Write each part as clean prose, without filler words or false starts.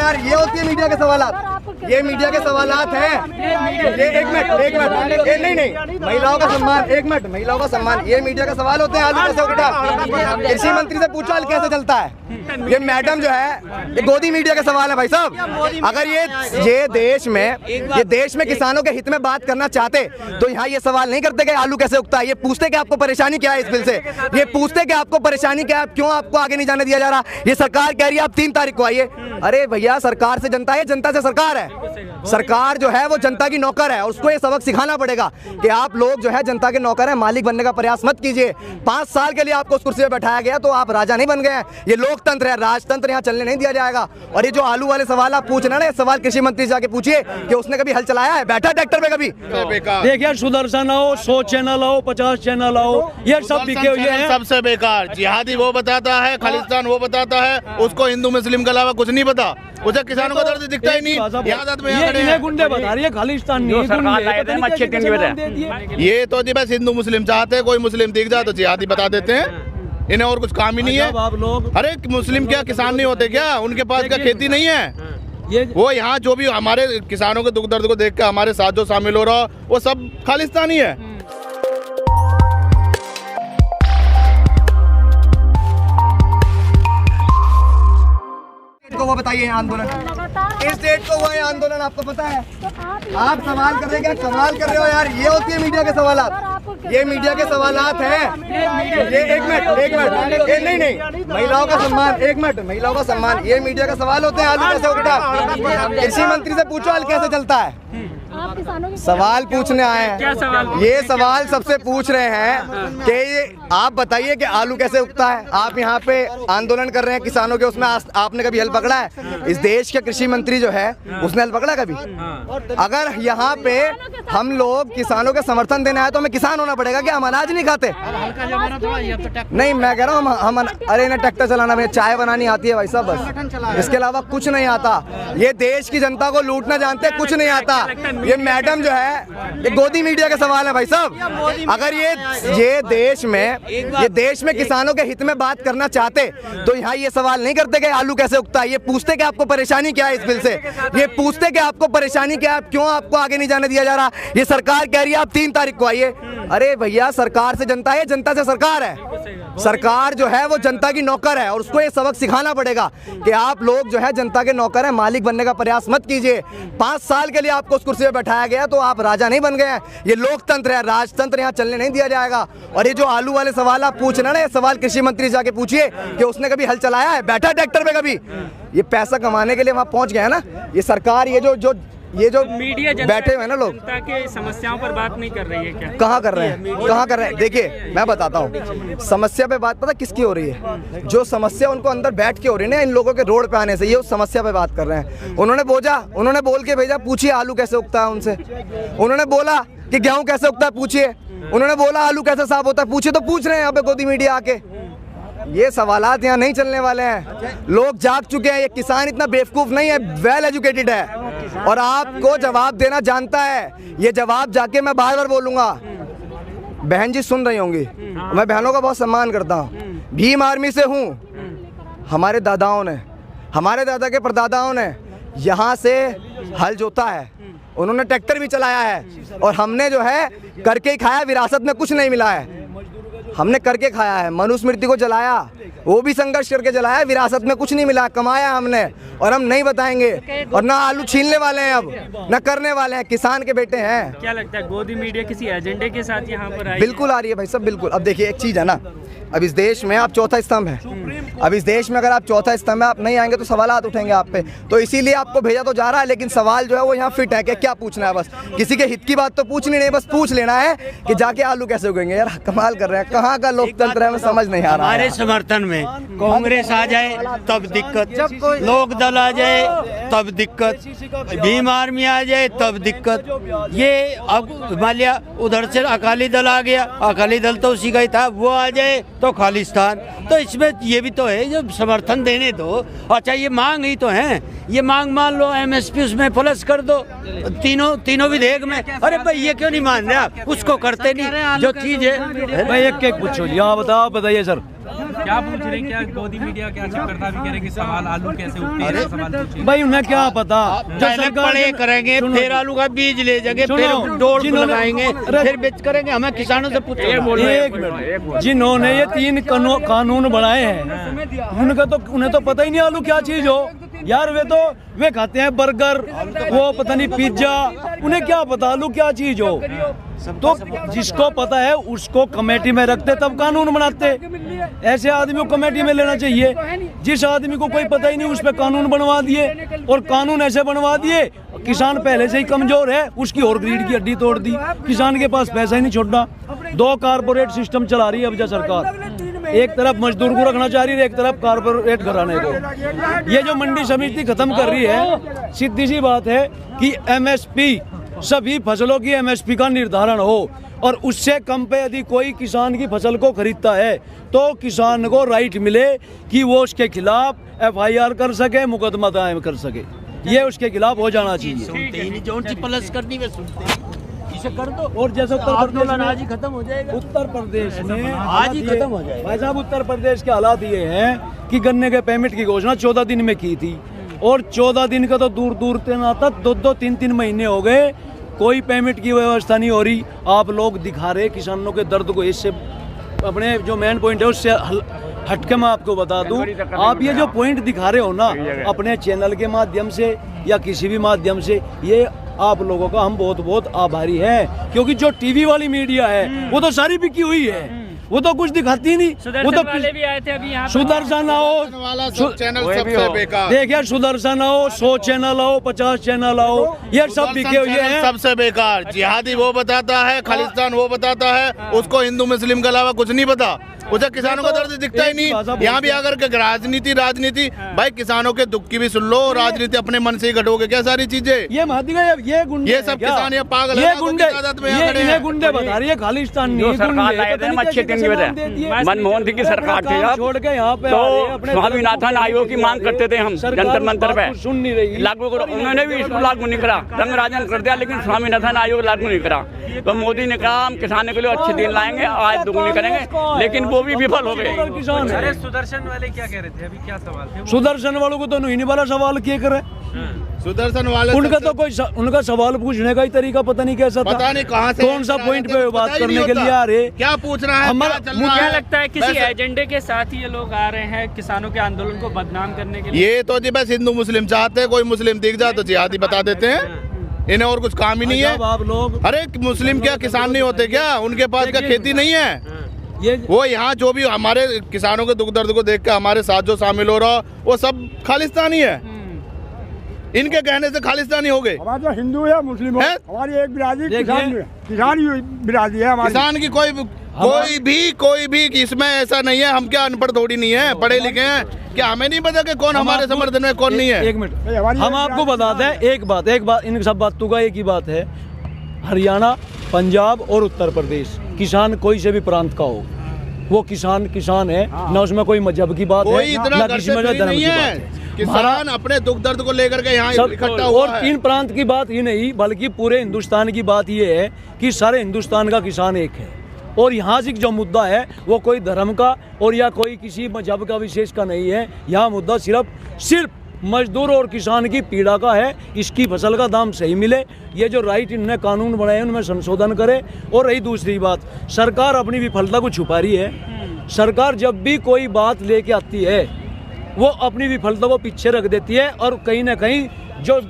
यार, ये होती है मीडिया के सवालात। ये मीडिया के सवालात हैं। ये एक मिनट नहीं, महिलाओं का सम्मान, एक मिनट, महिलाओं का सम्मान, ये मीडिया का सवाल होते हैं। आलू कैसे उगता? कृषि मंत्री से पूछो आलू कैसे चलता है। ये मैडम जो है, ये गोदी मीडिया का सवाल है भाई साहब। अगर ये देश में किसानों के हित में बात करना चाहते तो यहाँ ये सवाल नहीं करते कि आलू कैसे उगता है। ये पूछते कि आपको परेशानी क्या है इस बिल से। ये पूछते कि आपको परेशानी क्या है, क्यों आपको आगे नहीं जाने दिया जा रहा। ये सरकार कह रही है आप 3 तारीख को आइए। अरे भैया, सरकार से जनता है, जनता से सरकार है। सरकार जो है वो जनता की नौकर है, और उसको ये सबक सिखाना पड़ेगा कि आप लोग जो है जनता के नौकर हैं, मालिक बनने का प्रयास मत कीजिए। 5 साल के लिए आपको उस कुर्सी पे बैठाया गया तो आप राजा नहीं बन गए हैं। ये लोकतंत्र है, राजतंत्र यहाँ चलने नहीं दिया जाएगा। और ये जो आलू वाले सवाल आप पूछ रहे हैं ना, ये सवाल कृषि मंत्री से जाके पूछिए कि उसने कभी हल चलाया है, बैठा ट्रैक्टर पे कभी। देखिए, सुदर्शन आओ, 100 चैनल आओ, 50 चैनल आओ, ये सब बिके हुए हैं। सबसे बेकार जिहादी वो बताता है, खालिस्तान वो बताता है, उसको हिंदू मुस्लिम के अलावा कुछ नहीं पता। उसे किसानों का दर्द दिखता ही नहीं। ये गुंडे बता रही है, खालिस्तान नहीं। ये तो जी बस हिंदू मुस्लिम चाहते हैं, कोई मुस्लिम दिख जाए तो जिहादी बता देते हैं। इन्हें और कुछ काम ही नहीं है। आप लोग, अरे मुस्लिम क्या किसान नहीं होते क्या? उनके पास क्या खेती नहीं है? वो यहाँ जो भी हमारे किसानों के दुख दर्द को देख के हमारे साथ जो शामिल हो रहा वो सब खालिस्तानी है। को वो बताइए आंदोलन, इस डेट को हुआ है आंदोलन, आपको पता है? आप सवाल कर रहे हैं, क्या कमाल कर रहे हो यार। ये होती है मीडिया के सवालात। ये मीडिया के सवालात हैं। ये एक मिनट नहीं, महिलाओं का सम्मान, एक मिनट, महिलाओं का सम्मान, ये मीडिया का सवाल होते हैं। आलू कैसे उगता? कृषि मंत्री से पूछो आलू कैसे चलता है। सवाल पूछने आए हैं। ये सवाल सबसे पूछ रहे हैं कि आप बताइए कि आलू कैसे उगता है। आप यहाँ पे आंदोलन कर रहे हैं किसानों के, उसमें आपने कभी हल पकड़ा है? इस देश के कृषि मंत्री जो है उसने हल पकड़ा कभी? अगर यहाँ पे हम लोग किसानों के समर्थन देना है तो हमें किसान होना पड़ेगा कि हम अनाज नहीं खाते? नहीं, मैं कह रहा हूँ हम अरे ना, ट्रैक्टर चलाना, मुझे चाय बनानी आती है भाई साहब, बस इसके अलावा कुछ नहीं आता। ये देश की जनता को लूटना जानते, कुछ नहीं आता। ये मैडम जो है, ये गोदी मीडिया का सवाल है भाई साहब। अगर ये देश में किसानों के हित में बात करना चाहते तो यहाँ ये सवाल नहीं करते कि आलू कैसे उगता है। ये पूछते कि आपको परेशानी क्या है इस बिल से। ये पूछते कि आपको परेशानी क्या है, क्यों आपको आगे नहीं जाने दिया जा रहा। ये सरकार कह रही है आप 3 तारीख को आइए। अरे भैया, सरकार से जनता है, जनता से सरकार है। सरकार जो है वो जनता की नौकर है, और उसको ये सबक सिखाना पड़ेगा कि आप लोग जो है जनता के नौकर हैं, मालिक बनने का प्रयास मत कीजिए। 5 साल के लिए आपको उस कुर्सी पे बैठाया गया तो आप राजा नहीं बन गए हैं। ये लोकतंत्र है, राजतंत्र यहाँ चलने नहीं दिया जाएगा। और ये जो आलू वाले सवाल आप पूछ रहे हैं ना, ये सवाल कृषि मंत्री से जाके पूछिए कि उसने कभी हल चलाया है, बैठा ट्रैक्टर पे कभी। ये पैसा कमाने के लिए वहाँ पहुँच गए हैं ना ये सरकार। ये जो मीडिया बैठे हुए हैं ना लोग, जनता के समस्याओं पर बात नहीं कर रही है क्या? कहाँ कर रहे हैं? देखिए, मैं बताता हूँ समस्या पे बात पता किसकी हो रही है। जो समस्या उनको अंदर बैठ के हो रही है ना, इन लोगों के रोड पे आने से, ये उस समस्या पे बात कर रहे हैं। उन्होंने बोल के भेजा, पूछिए आलू कैसे उगता है उनसे। उन्होंने बोला कि गेहूं कैसे उगता है, पूछिए। उन्होंने बोला आलू कैसे साफ होता है, पूछिए। तो पूछ रहे हैं यहाँ पे गोदी मीडिया आके। ये सवालात यहाँ नहीं चलने वाले हैं। लोग जाग चुके हैं। ये किसान इतना बेवकूफ नहीं है, वेल एजुकेटेड है और आपको जवाब देना जानता है। ये जवाब जाके मैं बार बार बोलूंगा। बहन जी सुन रही होंगी, मैं बहनों का बहुत सम्मान करता हूँ। भीम आर्मी से हूँ। हमारे दादाओं ने, हमारे दादा के परदादाओं ने यहाँ से हल जोता है, उन्होंने ट्रैक्टर भी चलाया है। और हमने जो है करके ही खाया, विरासत में कुछ नहीं मिला है, हमने करके खाया है। मनुस्मृति को जलाया, वो भी संघर्ष करके जलाया, विरासत में कुछ नहीं मिला, कमाया हमने। और हम नहीं बताएंगे, और ना आलू छीनने वाले हैं अब, ना करने वाले हैं। किसान के बेटे हैं। क्या लगता है गोदी मीडिया किसी एजेंडे के साथ यहाँ पर आई? बिल्कुल आ रही है भाई सब, बिल्कुल। अब देखिए एक चीज़ है ना, अब इस देश में आप चौथा स्तंभ है। अब इस देश में अगर आप चौथा स्तंभ है, आप नहीं आएंगे तो सवालात उठेंगे आप पे। तो इसीलिए आपको भेजा तो जा रहा है, लेकिन सवाल जो है वो यहाँ फिट है कि क्या पूछना है। बस किसी के हित की बात तो पूछनी नहीं, बस पूछ लेना है कि जाके आलू कैसे उगेंगे। यार कमाल कर रहे हैं, कहाँ का लोकतंत्र है, हमें समझ नहीं आ रहा। हमारे समर्थन में कांग्रेस आ जाए तब दिक्कत, लोक दल आ जाए तब दिक्कत, भीम आर्मी आ जाए तब दिक्कत। ये अब हिमालय उधर से अकाली दल आ गया, अकाली दल तो उसी का ही था, वो आ जाए तो खालिस्तान। तो इसमें ये भी तो है, जब समर्थन देने दो। अच्छा ये मांग ही तो है, ये मांग मान लो MSP उसमें प्लस कर दो, तीनों विधेयक में। अरे भाई ये क्यों नहीं मान रहे आप? उसको करते नहीं जो चीज है। भाई एक पूछो जी, हाँ बताइए सर। क्या पूछ रहे हैं? क्या गोदी मीडिया क्या करता भी कह रहे कि सवाल आलू कैसे उगते हैं, सवाल पूछे। भाई उन्हें क्या पता, पहले पढ़े करेंगे, फिर आलू का बीज ले जाएंगे, फिर डोर लगाएंगे, फिर बेच करेंगे। हमें किसानों से पूछो। एक मिनट, जिन्होंने ये 3 कानून बनाए हैं उन्हें तो पता ही नहीं आलू क्या चीज हो यार। वे खाते हैं बर्गर, वो पता नहीं पिज्जा, उन्हें क्या पता आलू क्या चीज हो। तो जिसको पता है उसको कमेटी में रखते तब कानून बनाते। ऐसे आदमी को कमेटी में लेना चाहिए। जिस आदमी को कोई पता ही नहीं उस पर कानून बनवा दिए, और कानून ऐसे बनवा दिए किसान पहले से ही कमजोर है, उसकी और ग्रीड की हड्डी तोड़ दी। किसान के पास पैसा ही नहीं छोड़ा। 2 कारपोरेट सिस्टम चला रही है अब सरकार। एक तरफ मजदूर को रखना चाह रही है, एक तरफ कारपोरेट घराने को। ये जो मंडी समिति खत्म कर रही है, सीधी सी बात है कि MSP, सभी फसलों की MSP का निर्धारण हो, और उससे कम पे यदि कोई किसान की फसल को खरीदता है तो किसान को राइट मिले कि वो उसके खिलाफ FIR कर सके, मुकदमा दायर कर सके। ये उसके खिलाफ हो जाना चाहिए। जो प्लस करनी वे सुनते इसे कर दो। और जैसे उत्तर प्रदेश में आज ही खत्म हो जाएगा। उत्तर प्रदेश में आज ही खत्म हो जाएगा। भाई साहब, उत्तर प्रदेश के हालात ये हैं कि गन्ने के पेमेंट की घोषणा 14 दिन में की थी, और 14 दिन का तो दूर से ना था, 2-2, 3-3 महीने हो गए, कोई पेमेंट की व्यवस्था नहीं हो रही। आप लोग दिखा रहे किसानों के दर्द को। इससे अपने जो मेन पॉइंट है उससे हटके मैं आपको बता दूं, आप ये जो पॉइंट दिखा रहे हो ना अपने चैनल के माध्यम से या किसी भी माध्यम से, ये आप लोगों का हम बहुत बहुत आभारी हैं। क्योंकि जो टीवी वाली मीडिया है वो तो सारी बिकी हुई है, वो तो कुछ दिखाती ही नहीं। वो तो वाले भी आए थे अभी यहाँ। सुदर्शन आओ, चैनल सबसे बेकार। देखिए सुदर्शन आओ, 100 चैनल आओ, 50 चैनल आओ, ये सब बिके हुए हैं। सबसे बेकार जिहादी वो बताता है, खालिस्तान वो बताता है, उसको हिंदू मुस्लिम के अलावा कुछ नहीं पता। उसे किसानों का दर्द दिखता ही नहीं। यहाँ भी आकर के राजनीति भाई, किसानों के दुख की भी सुन लो, राजनीति अपने मन से ही घटोगे क्या सारी चीजें। ये गुंडे, ये सब किसान ये पागल ये गुंडे बता रही है खालिस्तान नहीं। मनमोहन सिंह की सरकार थी छोड़ के यहाँ पे तो स्वामीनाथन आयोग की मांग करते थे हम जंतर मंतर पे, सुन नहीं रही। लागू करो, उन्होंने भी इसको लागू नहीं करा, रंगराजन कर दिया, लेकिन स्वामीनाथन आयोग लागू नहीं करा। तो मोदी ने कहा हम किसानों के लिए अच्छे दिन लाएंगे, आज दुगुनी करेंगे, लेकिन वो भी विफल हो गए। अरे सुदर्शन वाले क्या कह रहे थे अभी, क्या सवाल थे? सुदर्शन वालों को तो नहीं वाला सवाल किए करे। सुदर्शन वाले उनका तो कोई उनका सवाल पूछने का ही तरीका पता नहीं कैसा था, पता नहीं कहाँ से कौन सा पॉइंट पे बात करने के लिए आ रहे, क्या पूछ रहा है। क्या लगता है किसी एजेंडे के साथ ही ये लोग आ रहे हैं किसानों के आंदोलन को बदनाम करने के लिए? ये तो जी बस हिंदू मुस्लिम चाहते हैं, कोई मुस्लिम दिख जाए तो जिहादी बता देते हैं। इन्हें और कुछ काम ही नहीं है। आप लोग, अरे मुस्लिम क्या किसान नहीं होते क्या? उनके पास क्या खेती नहीं है? ये वो यहाँ जो भी हमारे किसानों के दुख दर्द को देख के हमारे साथ जो शामिल हो रहा वो सब खालिस्तानी है। इनके कहने से खालिस्तानी हो गए। हमारा जो हिंदू है मुस्लिम है, हमारी एक बिरादरी किसान बिरादरी है हमारी। किसान की कोई भी इसमें ऐसा नहीं है। हम क्या अनपढ़ थोड़ी नहीं है, पढ़े लिखे हैं क्या? हमें नहीं पता कि कौन हमारे समर्थन में कौन नहीं है। एक मिनट, हम आपको बताते हैं एक बात इन सब बातों का एक ही बात है, हरियाणा, पंजाब और उत्तर प्रदेश, किसान कोई से भी प्रांत का हो, वो किसान है ना, उसमें कोई मजहब की बात है ना किसी में धर्म की बात है। किसान अपने दुख दर्द को लेकर के यहाँ इकट्ठा हुआ और 3 प्रांत की बात ही नहीं बल्कि पूरे हिंदुस्तान की बात ये है कि सारे हिंदुस्तान का किसान एक है। और यहाँ से जो मुद्दा है वो कोई धर्म का और या कोई किसी मजहब का विशेष का नहीं है। यहाँ मुद्दा सिर्फ मजदूर और किसान की पीड़ा का है। इसकी फसल का दाम सही मिले, ये जो राइट इन्होंने कानून बनाए उनमें संशोधन करे। और रही दूसरी बात, सरकार अपनी विफलता को छुपा रही है। सरकार जब भी कोई बात लेके आती है वो अपनी विफलता को पीछे रख देती है और कहीं ना कहीं जो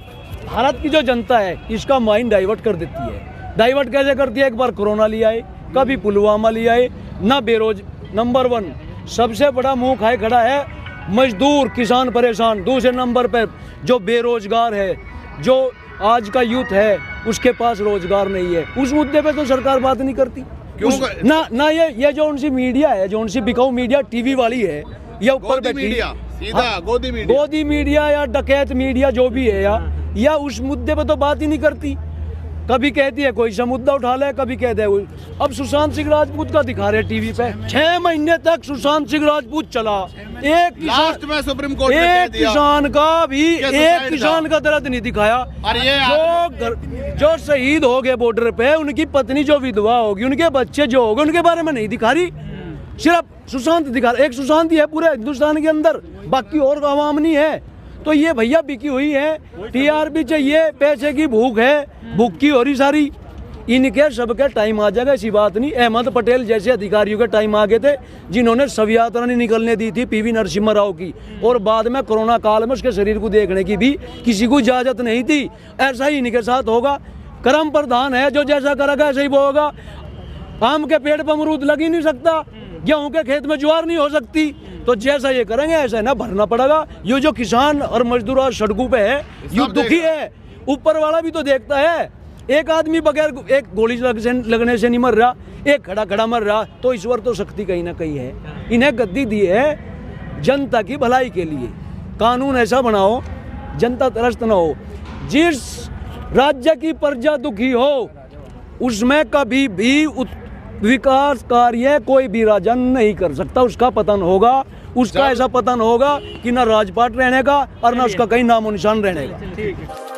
भारत की जो जनता है इसका माइंड डाइवर्ट कर देती है। डाइवर्ट कैसे करती है? एक बार कोरोना ले आए, कभी पुलवामा ले आए ना। नंबर 1 सबसे बड़ा मुंह खाए खड़ा है मजदूर, किसान परेशान। दूसरे नंबर पर जो बेरोजगार है, जो आज का यूथ है उसके पास रोजगार नहीं है। उस मुद्दे पे तो सरकार बात नहीं करती। ना ये जो उनसी मीडिया है, जो उनसी बिकाऊ मीडिया टीवी वाली है या ऊपर बैठी गोदी मीडिया या डकैत मीडिया जो भी है या उस मुद्दे पे तो बात ही नहीं करती। कभी कहती है कोई सा मुद्दा उठा ले, कभी कहते हैं अब सुशांत सिंह राजपूत का दिखा रहे टीवी पे। 6 महीने तक सुशांत सिंह राजपूत चला, एक किसान का दर्द नहीं दिखाया। जो शहीद हो गए बॉर्डर पे, उनकी पत्नी जो विधवा होगी, उनके बच्चे जो होंगे, उनके बारे में नहीं दिखा रही। सिर्फ सुशांत दिखा, एक सुशांत ही है पूरे हिंदुस्तान के अंदर, बाकी और आवाम नहीं है। तो ये भैया बिकी हुई है, टीआरपी चाहिए, पैसे की भूख है, भूख की हो रही सारी। इनके सबके टाइम आ जाएगा, ऐसी बात नहीं। अहमद पटेल जैसे अधिकारियों के टाइम आ गए थे जिन्होंने शव यात्रा नहीं निकलने दी थी पीवी नरसिम्हा राव की, और बाद में कोरोना काल में उसके शरीर को देखने की भी किसी को इजाजत नहीं थी। ऐसा ही इनके साथ होगा। कर्म प्रधान है, जो जैसा करेगा ऐसा ही वो होगा। आम के पेड़ पर अमरूद लग ही नहीं सकता, गेहूं के खेत में ज्वार नहीं हो सकती। तो जैसा ये करेंगे ऐसा ना भरना पड़ेगा। ये जो किसान और मजदूर आज सड़कों पे है, ये दुखी है। ऊपर वाला भी तो देखता है। एक आदमी बगैर एक गोली लगने से नहीं मर रहा, एक खड़ा खड़ा मर रहा। तो ईश्वर तो शक्ति कहीं ना कहीं है। इन्हें गद्दी दी है जनता की भलाई के लिए। कानून ऐसा बनाओ जनता त्रस्त न हो। जिस राज्य की प्रजा दुखी हो उसमें कभी भी विकास कार्य कोई भी राजा नहीं कर सकता। उसका पतन होगा। उसका ऐसा पतन होगा कि ना राजपाट रहने का और ना उसका कहीं नामो निशान रहने का।